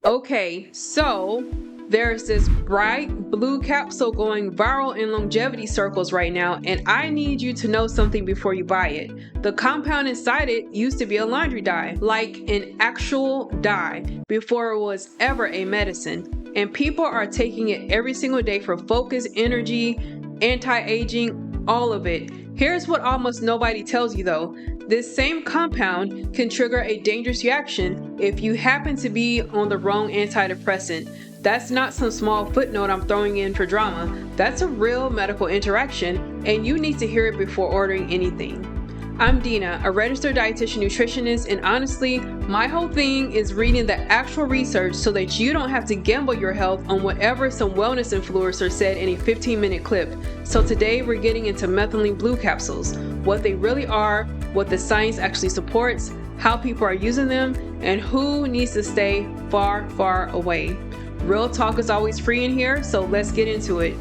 Okay, so there's this bright blue capsule going viral in longevity circles right now, and I need you to know something before you buy it. The compound inside it used to be a laundry dye, like an actual dye, before it was ever a medicine. And people are taking it every single day for focus, energy, anti-aging, all of it. Here's what almost nobody tells you though. This same compound can trigger a dangerous reaction if you happen to be on the wrong antidepressant. That's not some small footnote I'm throwing in for drama. That's a real medical interaction, and you need to hear it before ordering anything. I'm Dina, a registered dietitian nutritionist, and honestly, my whole thing is reading the actual research so that you don't have to gamble your health on whatever some wellness influencer said in a 15-minute clip. So today we're getting into methylene blue capsules, what they really are, what the science actually supports, how people are using them, and who needs to stay far, far away. Real talk is always free in here, so let's get into it.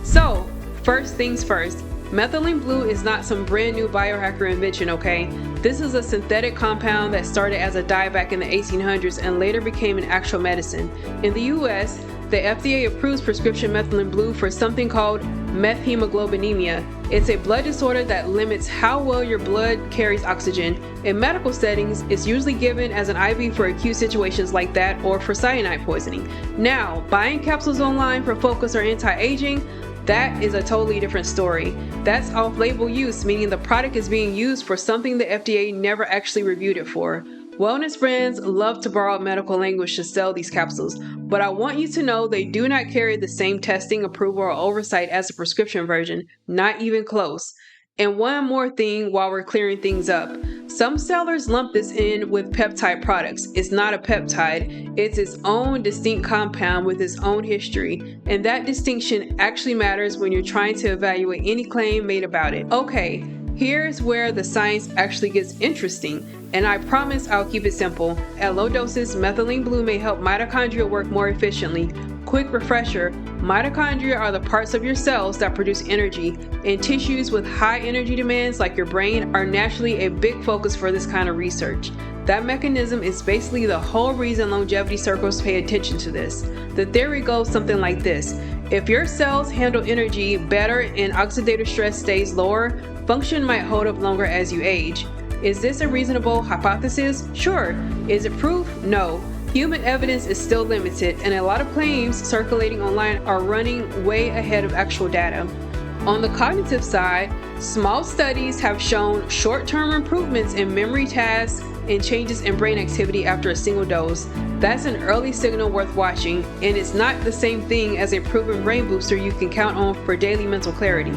So, first things first. Methylene blue is not some brand new biohacker invention, okay? This is a synthetic compound that started as a dye back in the 1800s and later became an actual medicine. In the US, the FDA approves prescription methylene blue for something called methemoglobinemia. It's a blood disorder that limits how well your blood carries oxygen. In medical settings, it's usually given as an IV for acute situations like that or for cyanide poisoning. Now, buying capsules online for focus or anti-aging, that is a totally different story. That's off-label use, meaning the product is being used for something the FDA never actually reviewed it for. Wellness brands love to borrow medical language to sell these capsules, but I want you to know they do not carry the same testing, approval, or oversight as a prescription version, not even close. And one more thing while we're clearing things up. Some sellers lump this in with peptide products. It's not a peptide. It's its own distinct compound with its own history. And that distinction actually matters when you're trying to evaluate any claim made about it. Okay, here's where the science actually gets interesting. And I promise I'll keep it simple. At low doses, methylene blue may help mitochondria work more efficiently. Quick refresher, mitochondria are the parts of your cells that produce energy, and tissues with high energy demands like your brain are naturally a big focus for this kind of research. That mechanism is basically the whole reason longevity circles pay attention to this. The theory goes something like this. If your cells handle energy better and oxidative stress stays lower, function might hold up longer as you age. Is this a reasonable hypothesis? Sure. Is it proof? No. Human evidence is still limited, and a lot of claims circulating online are running way ahead of actual data. On the cognitive side, small studies have shown short-term improvements in memory tasks and changes in brain activity after a single dose. That's an early signal worth watching, and it's not the same thing as a proven brain booster you can count on for daily mental clarity.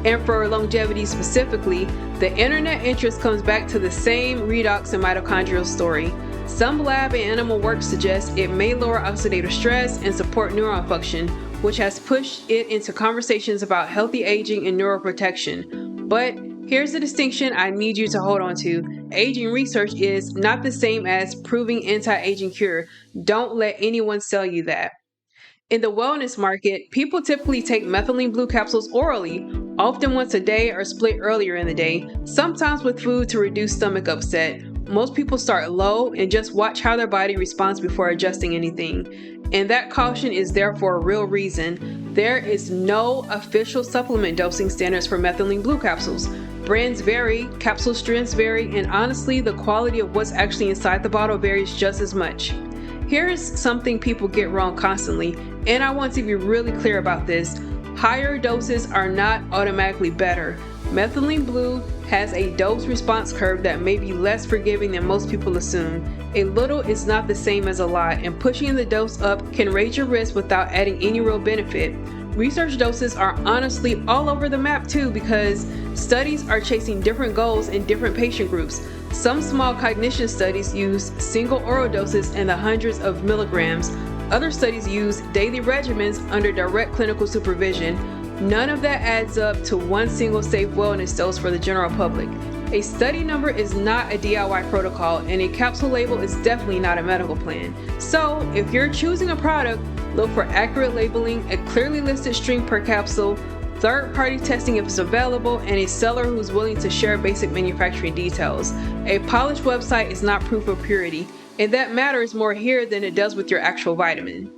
And for longevity specifically, the internet interest comes back to the same redox and mitochondrial story. Some lab and animal work suggests it may lower oxidative stress and support neuron function, which has pushed it into conversations about healthy aging and neuroprotection. But here's the distinction I need you to hold on to. Aging research is not the same as proving anti-aging cure. Don't let anyone sell you that. In the wellness market, people typically take methylene blue capsules orally, often once a day or split earlier in the day, sometimes with food to reduce stomach upset. Most people start low and just watch how their body responds before adjusting anything. And that caution is there for a real reason. There is no official supplement dosing standards for methylene blue capsules. Brands vary, capsule strengths vary, and honestly, the quality of what's actually inside the bottle varies just as much. Here's something people get wrong constantly, and I want to be really clear about this. Higher doses are not automatically better. Methylene blue has a dose response curve that may be less forgiving than most people assume. A little is not the same as a lot, and pushing the dose up can raise your risk without adding any real benefit. Research doses are honestly all over the map too, because studies are chasing different goals in different patient groups. Some small cognition studies use single oral doses in the hundreds of milligrams. Other studies use daily regimens under direct clinical supervision. None of that adds up to one single safe wellness dose for the general public. A study number is not a DIY protocol, and a capsule label is definitely not a medical plan. So, if you're choosing a product, look for accurate labeling, a clearly listed strength per capsule, third-party testing if it's available, and a seller who's willing to share basic manufacturing details. A polished website is not proof of purity. And that matters more here than it does with your actual vitamin.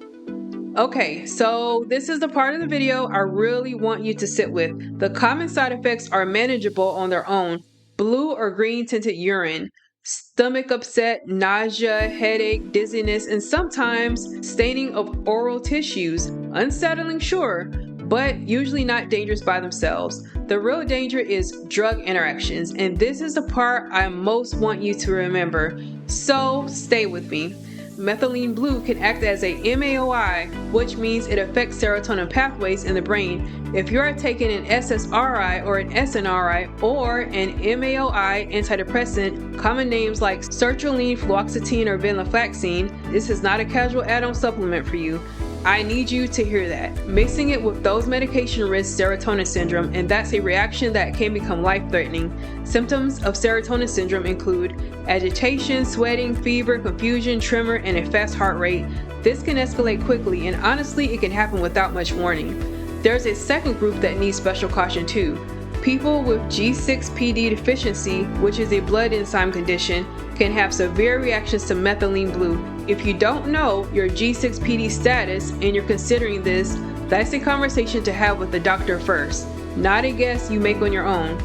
Okay, so this is the part of the video I really want you to sit with. The common side effects are manageable on their own. Blue or green tinted urine, stomach upset, nausea, headache, dizziness, and sometimes staining of oral tissues. Unsettling, sure, but usually not dangerous by themselves. The real danger is drug interactions, and this is the part I most want you to remember. So stay with me. Methylene blue can act as a MAOI, which means it affects serotonin pathways in the brain. If you are taking an SSRI or an SNRI or an MAOI antidepressant, common names like sertraline, fluoxetine, or venlafaxine, this is not a casual add-on supplement for you. I need you to hear that. Mixing it with those medication risks serotonin syndrome, and that's a reaction that can become life-threatening. Symptoms of serotonin syndrome include agitation, sweating, fever, confusion, tremor, and a fast heart rate. This can escalate quickly, and honestly, it can happen without much warning. There's a second group that needs special caution too. People with G6PD deficiency, which is a blood enzyme condition, can have severe reactions to methylene blue. If you don't know your G6PD status and you're considering this, that's a conversation to have with the doctor first, not a guess you make on your own.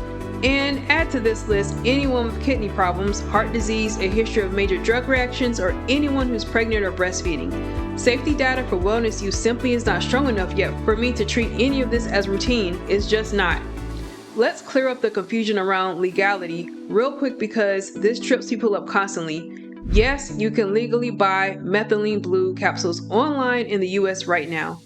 And add to this list anyone with kidney problems, heart disease, a history of major drug reactions, or anyone who's pregnant or breastfeeding. Safety data for wellness use simply is not strong enough yet for me to treat any of this as routine. It's just not. Let's clear up the confusion around legality real quick because this trips people up constantly. Yes, you can legally buy methylene blue capsules online in the US right now,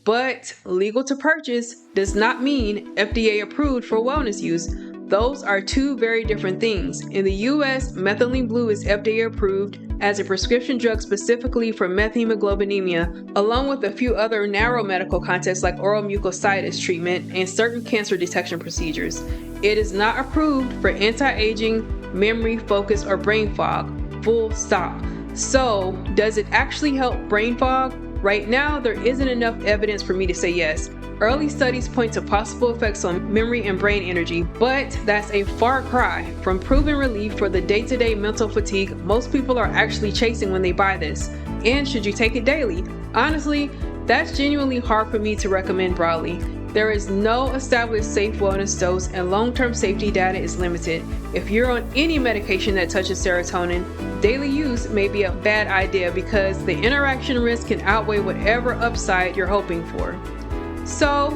but legal to purchase does not mean FDA approved for wellness use. Those are two very different things. In the US, methylene blue is FDA approved as a prescription drug specifically for methemoglobinemia, along with a few other narrow medical contexts like oral mucositis treatment and certain cancer detection procedures. It is not approved for anti-aging, memory, focus, or brain fog. Full stop. So, does it actually help brain fog? Right now, there isn't enough evidence for me to say yes. Early studies point to possible effects on memory and brain energy, but that's a far cry from proven relief for the day-to-day mental fatigue most people are actually chasing when they buy this. And should you take it daily? Honestly, that's genuinely hard for me to recommend broadly. There is no established safe wellness dose and long-term safety data is limited. If you're on any medication that touches serotonin, daily use may be a bad idea because the interaction risk can outweigh whatever upside you're hoping for. So,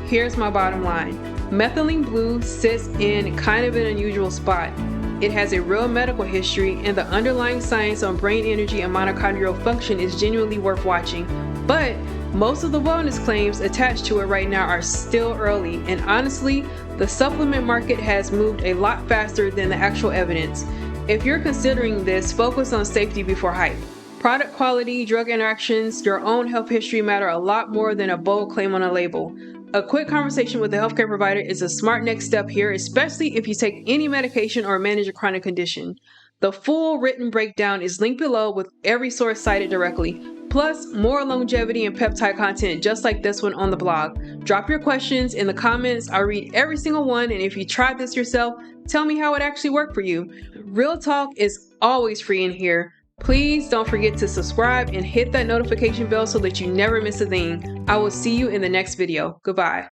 here's my bottom line. Methylene blue sits in kind of an unusual spot. It has a real medical history and the underlying science on brain energy and mitochondrial function is genuinely worth watching. But most of the wellness claims attached to it right now are still early, and honestly, the supplement market has moved a lot faster than the actual evidence. If you're considering this, focus on safety before hype. Product quality, drug interactions, your own health history matter a lot more than a bold claim on a label. A quick conversation with a healthcare provider is a smart next step here, especially if you take any medication or manage a chronic condition. The full written breakdown is linked below with every source cited directly, plus more longevity and peptide content just like this one on the blog. Drop your questions in the comments. I'll read every single one, and if you tried this yourself, tell me how it actually worked for you. Real talk is always free in here. Please don't forget to subscribe and hit that notification bell so that you never miss a thing. I will see you in the next video. Goodbye.